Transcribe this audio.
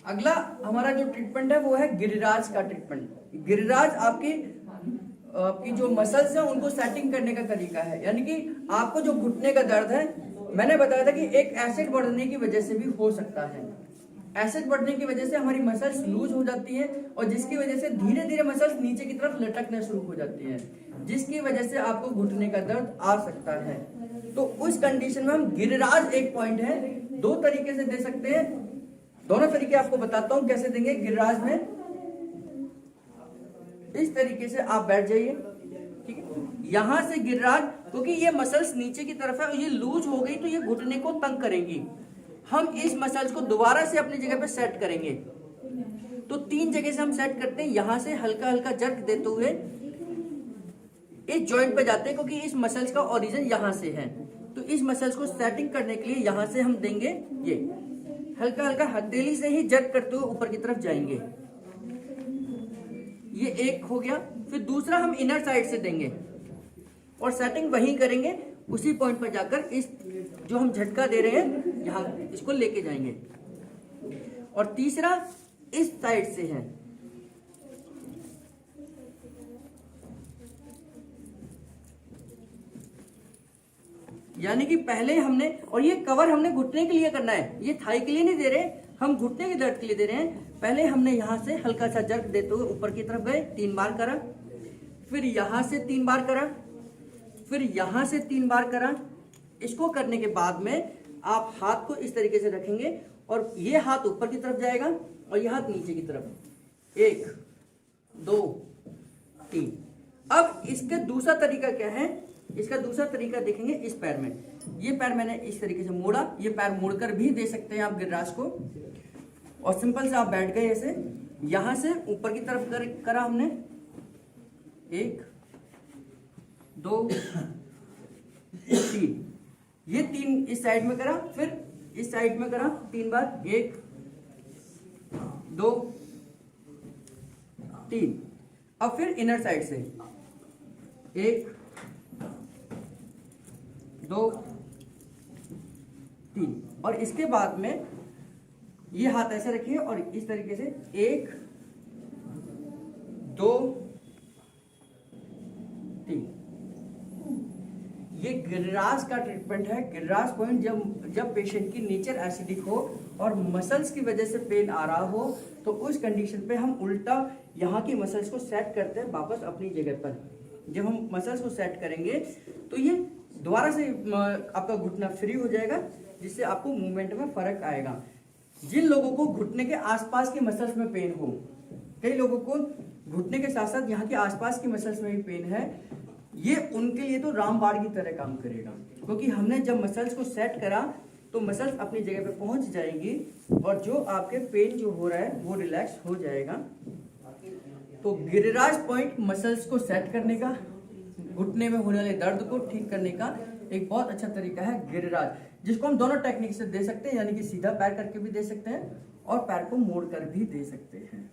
अगला हमारा जो ट्रीटमेंट है वो है गिरिराज का ट्रीटमेंट। गिरिराज आपकी जो मसल्स हैं उनको सेटिंग करने का तरीका है, यानी कि आपको जो घुटने का दर्द है, मैंने बताया था कि एक एसिड बढ़ने की वजह से भी हो सकता है। एसिड बढ़ने की वजह से हमारी मसल्स लूज हो जाती है और जिसकी वजह से धीरे धीरे मसल्स नीचे की तरफ लटकना शुरू हो जाती है, जिसकी वजह से आपको घुटने का दर्द आ सकता है। तो उस कंडीशन में हम गिरिराज एक पॉइंट है, दो तरीके से दे सकते हैं। दोनों तरीके आपको बताता हूं कैसे देंगे गिरिराज में। इस तरीके से आप बैठ जाइए, ठीक है। यहां से गिरिराज, क्योंकि ये मसल्स नीचे की तरफ है और ये लूज हो गई तो ये घुटने को तंग करेंगी। हम इस मसल्स को दोबारा से अपनी जगह पे सेट करेंगे। तो 3 जगह से हम सेट करते हैं। यहां से हल्का हल्का जर्क देते हुए इस जॉइंट पे जाते हैं, क्योंकि इस मसल्स का ओरिजिन यहां से है। तो इस मसल्स को सेटिंग करने के लिए यहां से हम देंगे, ये हल्का हल्का हथेली से ही जर्क करते हुए ऊपर की तरफ जाएंगे। ये एक हो गया। फिर दूसरा हम इनर साइड से देंगे और सेटिंग वहीं करेंगे, उसी पॉइंट पर जाकर इस जो हम झटका दे रहे हैं यहां इसको लेके जाएंगे। और तीसरा इस साइड से है, यानी कि पहले हमने, और ये कवर हमने घुटने के लिए करना है, ये थाई के लिए नहीं दे रहे, हम घुटने के दर्द के लिए दे रहे हैं। पहले हमने यहां से हल्का सा जर्क देते हुए ऊपर की तरफ गए, 3 बार करा, फिर यहां से 3 बार करा, फिर यहां से 3 बार करा। इसको करने के बाद में आप हाथ को इस तरीके से रखेंगे और ये हाथ ऊपर की तरफ जाएगा और ये हाथ नीचे की तरफ। 1 2 3। अब इसका दूसरा तरीका क्या है? इसका दूसरा तरीका देखेंगे इस पैर में। ये पैर मैंने इस तरीके से मोड़ा, ये पैर मोड़कर भी दे सकते हैं आप गिरिराज को। और सिंपल से आप बैठ गए ऐसे, यहां से ऊपर की तरफ करा हमने, 1 2 3। ये 3 इस साइड में करा, फिर इस साइड में करा 3 बार, 1 2 3। अब फिर इनर साइड से 1 2 3। और इसके बाद में ये हाथ ऐसे रखिए और इस तरीके से 1 2 3। ये गिरिराज का ट्रीटमेंट है। गिरिराज पॉइंट जब पेशेंट की नेचर एसिडिक हो और मसल्स की वजह से पेन आ रहा हो, तो उस कंडीशन पे हम उल्टा यहाँ की मसल्स को सेट करते हैं वापस अपनी जगह पर। जब हम मसल्स को सेट करेंगे तो ये दोबारा से आपका घुटना फ्री हो जाएगा, जिससे आपको मूवमेंट में फर्क आएगा। जिन लोगों को घुटने के आसपास के मसल्स में पेन हो, कई लोगों को घुटने के साथ साथ यहाँ के आसपास की मसल्स में भी पेन है, ये उनके लिए तो रामबाण की तरह काम करेगा। क्योंकि हमने जब मसल्स को सेट करा तो मसल्स अपनी जगह पे पहुंच जाएंगी और जो आपके पेन जो हो रहा है वो रिलैक्स हो जाएगा। तो गिरिराज पॉइंट मसल्स को सेट करने का, घुटने में होने वाले दर्द को ठीक करने का एक बहुत अच्छा तरीका है गिरिराज, जिसको हम दोनों टेक्निक से दे सकते हैं, यानी कि सीधा पैर करके भी दे सकते हैं और पैर को मोड़ कर भी दे सकते हैं।